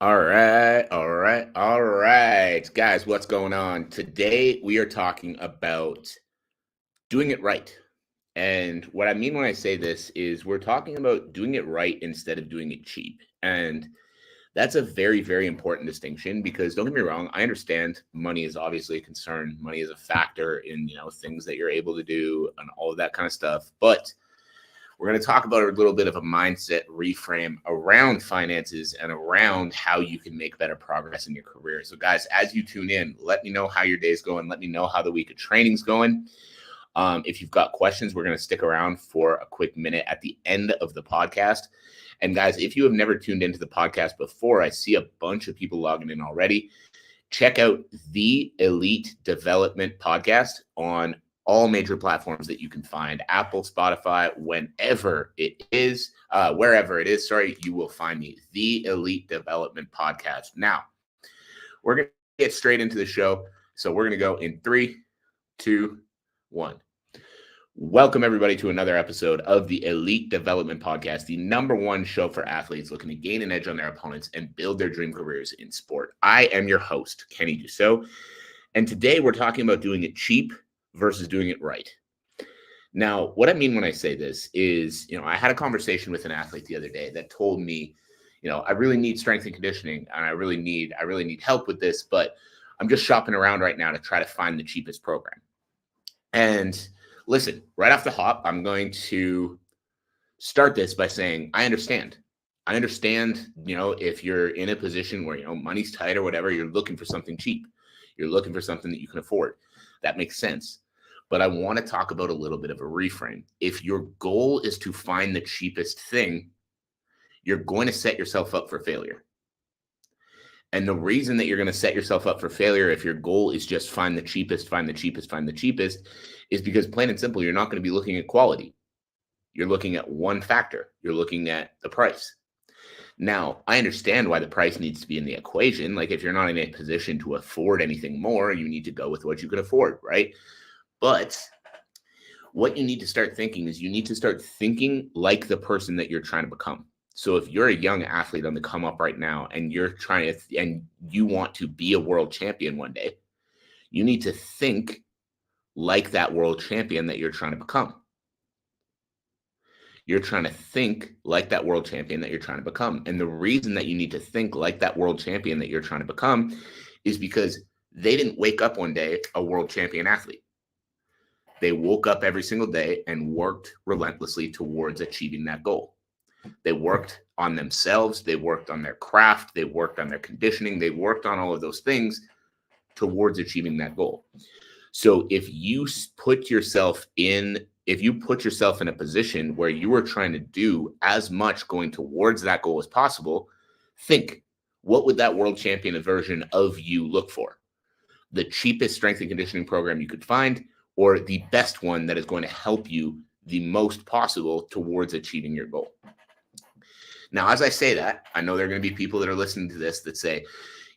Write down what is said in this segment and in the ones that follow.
All right. Guys, what's going on? Today we are talking about doing it right. And what I mean when I say this is we're talking about doing it right instead of doing it cheap. And that's a very, very important distinction because don't get me wrong, I understand money is obviously a concern. Money is a factor in, things that you're able to do and all of that kind of stuff. But we're going to talk about a little bit of a mindset reframe around finances and around how you can make better progress in your career. So, guys, as you tune in, let me know how your day's going. Let me know how the week of training's going. If you've got questions, we're going to stick around for a quick minute at the end of the podcast. And, guys, if you have never tuned into the podcast before, I see a bunch of people logging in already. Check out the Elite Development Podcast on all major platforms that you can find, Apple, Spotify, wherever it is, you will find me, the Elite Development Podcast. Now, we're going to get straight into the show. So we're going to go in 3, 2, 1. Welcome, everybody, to another episode of the Elite Development Podcast, the number one show for athletes looking to gain an edge on their opponents and build their dream careers in sport. I am your host, Kenny Dusseault, and today we're talking about doing it cheap versus doing it right. Now, what I mean when I say this is, I had a conversation with an athlete the other day that told me, I really need strength and conditioning and I really need help with this, but I'm just shopping around right now to try to find the cheapest program. And listen, right off the hop, I'm going to start this by saying, I understand, if you're in a position where, money's tight or whatever, you're looking for something cheap. You're looking for something that you can afford. That makes sense. But I want to talk about a little bit of a reframe. If your goal is to find the cheapest thing, you're going to set yourself up for failure. And the reason that you're going to set yourself up for failure if your goal is just find the cheapest, is because plain and simple, you're not going to be looking at quality. You're looking at one factor. You're looking at the price. Now, I understand why the price needs to be in the equation. Like if you're not in a position to afford anything more, you need to go with what you can afford, right? But what you need to start thinking is you need to start thinking like the person that you're trying to become. So if you're a young athlete on the come up right now and you want to be a world champion one day, you need to think like that world champion that you're trying to become. You're trying to think like that world champion that you're trying to become. And the reason that you need to think like that world champion that you're trying to become is because they didn't wake up one day a world champion athlete. They woke up every single day and worked relentlessly towards achieving that goal. They worked on themselves. They worked on their craft. They worked on their conditioning. They worked on all of those things towards achieving that goal. So if you put yourself in a position where you are trying to do as much going towards that goal as possible, think, what would that world champion version of you look for? The cheapest strength and conditioning program you could find, or the best one that is going to help you the most possible towards achieving your goal. Now, as I say that, I know there are going to be people that are listening to this that say,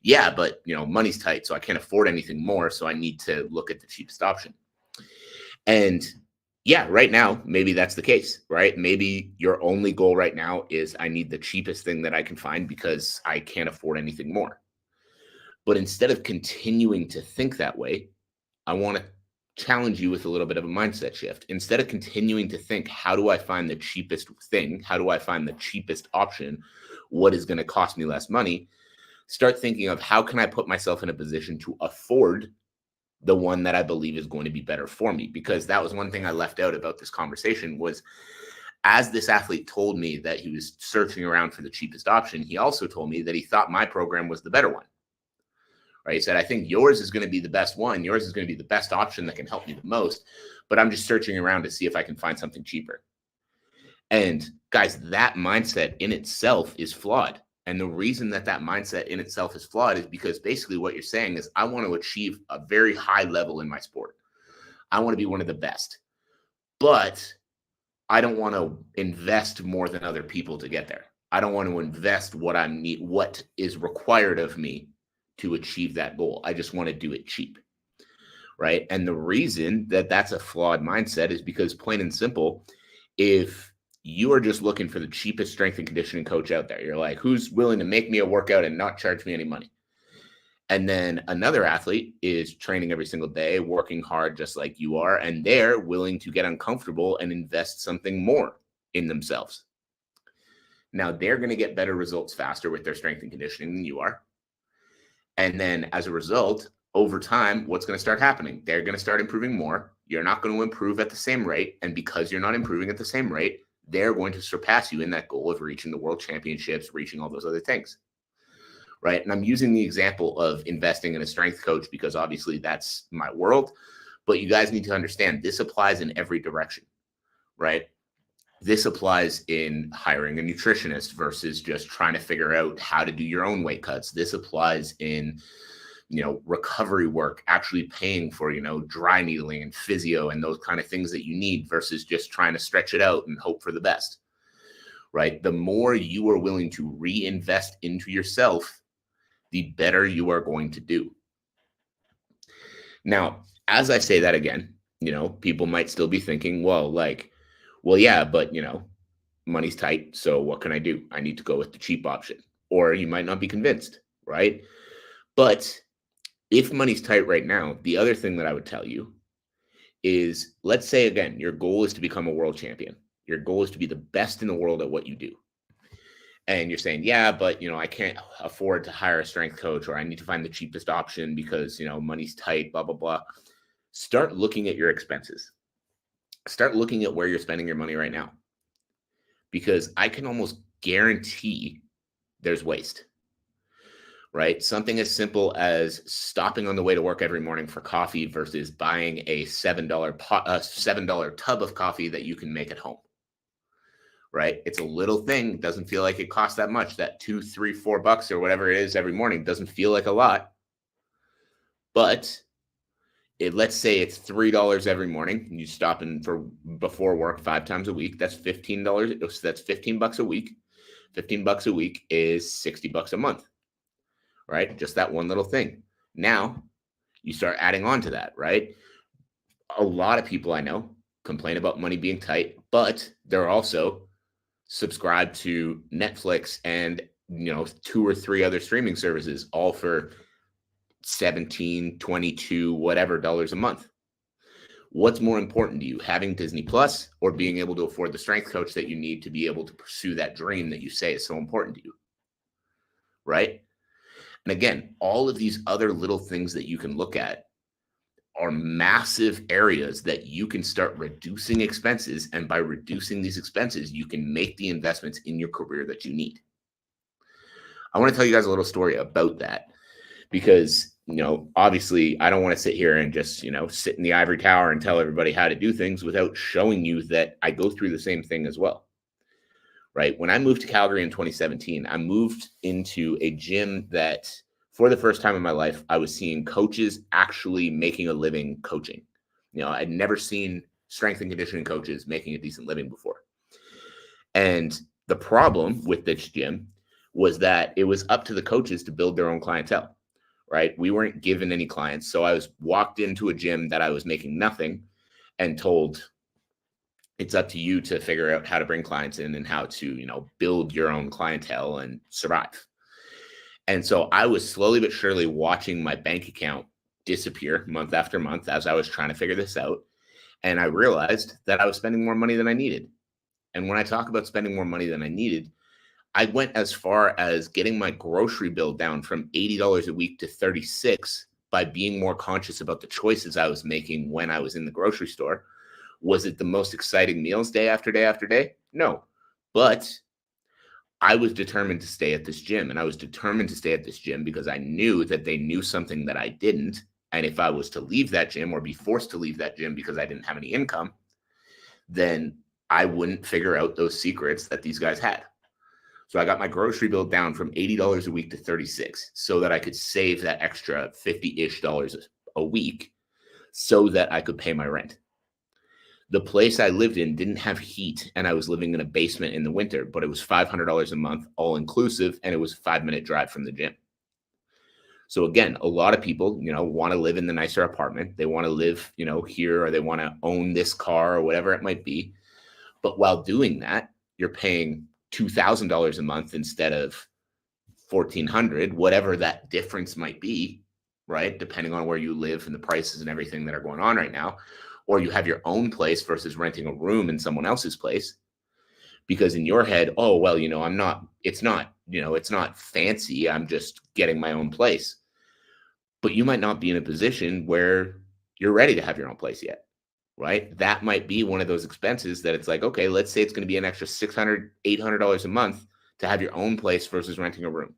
yeah, but money's tight, so I can't afford anything more, so I need to look at the cheapest option. And yeah, right now, maybe that's the case, right? Maybe your only goal right now is I need the cheapest thing that I can find because I can't afford anything more. But instead of continuing to think that way, I want to challenge you with a little bit of a mindset shift. Instead of continuing to think, how do I find the cheapest thing? How do I find the cheapest option? What is going to cost me less money? Start thinking of how can I put myself in a position to afford the one that I believe is going to be better for me? Because that was one thing I left out about this conversation was, as this athlete told me that he was searching around for the cheapest option, he also told me that he thought my program was the better one. Right? He said, I think yours is going to be the best one. Yours is going to be the best option that can help me the most, but I'm just searching around to see if I can find something cheaper. And guys, that mindset in itself is flawed. And the reason that mindset in itself is flawed is because basically what you're saying is, I want to achieve a very high level in my sport. I want to be one of the best, but I don't want to invest more than other people to get there. I don't want to invest what is required of me to achieve that goal. I just want to do it cheap, right? And the reason that that's a flawed mindset is because, plain and simple, if you are just looking for the cheapest strength and conditioning coach out there. You're like, who's willing to make me a workout and not charge me any money? And then another athlete is training every single day, working hard just like you are, and they're willing to get uncomfortable and invest something more in themselves. Now, they're going to get better results faster with their strength and conditioning than you are. And then as a result, over time, what's going to start happening? They're going to start improving more. You're not going to improve at the same rate. And because you're not improving at the same rate, they're going to surpass you in that goal of reaching the world championships, reaching all those other things. Right. And I'm using the example of investing in a strength coach because obviously that's my world. But you guys need to understand this applies in every direction. Right. This applies in hiring a nutritionist versus just trying to figure out how to do your own weight cuts. This applies in, recovery work, actually paying for, dry needling and physio and those kind of things that you need versus just trying to stretch it out and hope for the best. Right. The more you are willing to reinvest into yourself, the better you are going to do. Now, as I say that again, people might still be thinking, well, yeah, but, money's tight. So what can I do? I need to go with the cheap option. Or you might not be convinced, right? But if money's tight right now, the other thing that I would tell you is, let's say, again, your goal is to become a world champion. Your goal is to be the best in the world at what you do. And you're saying, yeah, but, I can't afford to hire a strength coach, or I need to find the cheapest option because, money's tight, blah, blah, blah. Start looking at your expenses. Start looking at where you're spending your money right now. Because I can almost guarantee there's waste, right? Something as simple as stopping on the way to work every morning for coffee versus buying a $7 tub of coffee that you can make at home. Right? It's a little thing. Doesn't feel like it costs that much. That $2, $3, $4 or whatever it is every morning doesn't feel like a lot. But let's say it's $3 every morning. You stop in for before work 5 times a week. That's $15. That's $15 a week. $15 a week is $60 a month. Right? Just that one little thing. Now you start adding on to that, right? A lot of people I know complain about money being tight, but they're also subscribe to Netflix and 2 or 3 other streaming services, all for $17, $22, whatever dollars a month. What's more important to you, having Disney Plus or being able to afford the strength coach that you need to be able to pursue that dream that you say is so important to you? Right? And again, all of these other little things that you can look at are massive areas that you can start reducing expenses. And by reducing these expenses, you can make the investments in your career that you need. I want to tell you guys a little story about that because, obviously I don't want to sit here and just, sit in the ivory tower and tell everybody how to do things without showing you that I go through the same thing as well. Right? When I moved to Calgary in 2017, I moved into a gym that, for the first time in my life, I was seeing coaches actually making a living coaching. I'd never seen strength and conditioning coaches making a decent living before. And the problem with this gym was that it was up to the coaches to build their own clientele, right? We weren't given any clients. So I was walked into a gym that I was making nothing and told, it's up to you to figure out how to bring clients in and how to, build your own clientele and survive. And so I was slowly but surely watching my bank account disappear month after month as I was trying to figure this out. And I realized that I was spending more money than I needed. And when I talk about spending more money than I needed, I went as far as getting my grocery bill down from $80 a week to $36 by being more conscious about the choices I was making when I was in the grocery store. Was it the most exciting meals day after day after day? No. But I was determined to stay at this gym, and I was determined to stay at this gym because I knew that they knew something that I didn't. And if I was to leave that gym or be forced to leave that gym because I didn't have any income, then I wouldn't figure out those secrets that these guys had. So I got my grocery bill down from $80 a week to $36 so that I could save that extra $50-ish a week so that I could pay my rent. The place I lived in didn't have heat, and I was living in a basement in the winter, but it was $500 a month, all inclusive, and it was a 5-minute drive from the gym. So again, a lot of people, want to live in the nicer apartment. They want to live, here, or they want to own this car or whatever it might be. But while doing that, you're paying $2,000 a month instead of $1,400, whatever that difference might be, right? Depending on where you live and the prices and everything that are going on right now, or you have your own place versus renting a room in someone else's place. Because in your head, oh, well, it's not fancy. I'm just getting my own place. But you might not be in a position where you're ready to have your own place yet, right? That might be one of those expenses that it's like, okay, let's say it's going to be an extra $600, $800 a month to have your own place versus renting a room.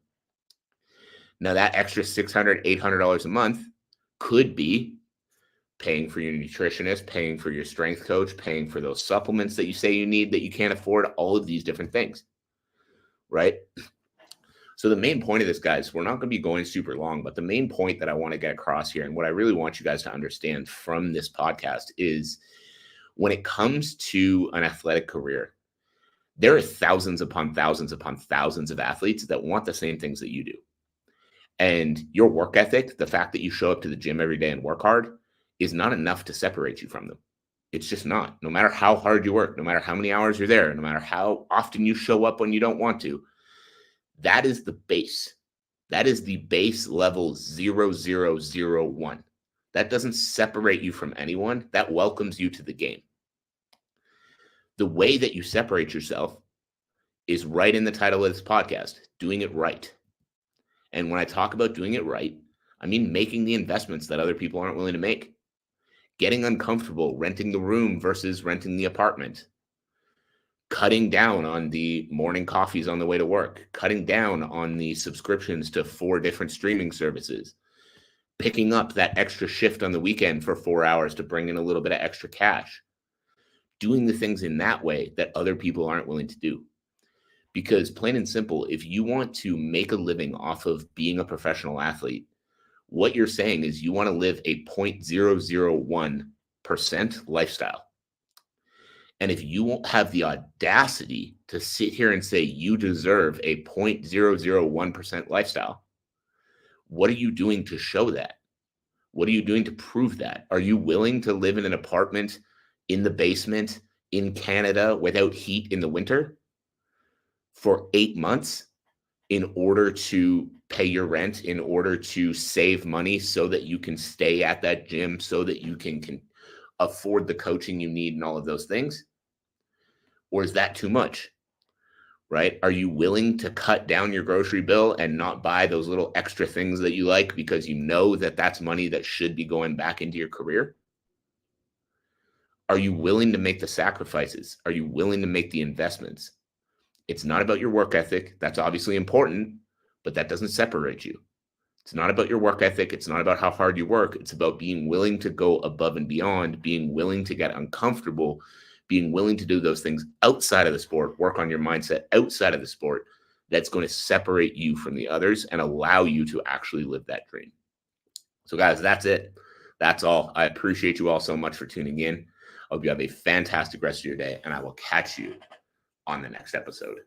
Now that extra $600, $800 a month could be paying for your nutritionist, paying for your strength coach, paying for those supplements that you say you need that you can't afford, all of these different things, right? So the main point of this, guys, we're not going to be going super long, but the main point that I want to get across here and what I really want you guys to understand from this podcast is when it comes to an athletic career, there are thousands upon thousands upon thousands of athletes that want the same things that you do. And your work ethic, the fact that you show up to the gym every day and work hard, is not enough to separate you from them. It's just not. No matter how hard you work, no matter how many hours you're there, no matter how often you show up when you don't want to, that is the base. That is the base level 0001. That doesn't separate you from anyone. That welcomes you to the game. The way that you separate yourself is right in the title of this podcast, doing it right. And when I talk about doing it right, I mean making the investments that other people aren't willing to make. Getting uncomfortable, renting the room versus renting the apartment. Cutting down on the morning coffees on the way to work. Cutting down on the subscriptions to 4 different streaming services. Picking up that extra shift on the weekend for 4 hours to bring in a little bit of extra cash. Doing the things in that way that other people aren't willing to do. Because plain and simple, if you want to make a living off of being a professional athlete, what you're saying is you want to live a 0.001% lifestyle. And if you won't have the audacity to sit here and say you deserve a 0.001% lifestyle, what are you doing to show that? What are you doing to prove that? Are you willing to live in an apartment in the basement in Canada without heat in the winter for 8 months in order to pay your rent, in order to save money so that you can stay at that gym, so that you can afford the coaching you need and all of those things? Or is that too much, right? Are you willing to cut down your grocery bill and not buy those little extra things that you like because you know that that's money that should be going back into your career? Are you willing to make the sacrifices? Are you willing to make the investments? It's not about your work ethic. That's obviously important, but that doesn't separate you. It's not about your work ethic. It's not about how hard you work. It's about being willing to go above and beyond, being willing to get uncomfortable, being willing to do those things outside of the sport, work on your mindset outside of the sport. That's going to separate you from the others and allow you to actually live that dream. So guys, that's it. That's all. I appreciate you all so much for tuning in. I hope you have a fantastic rest of your day, and I will catch you on the next episode.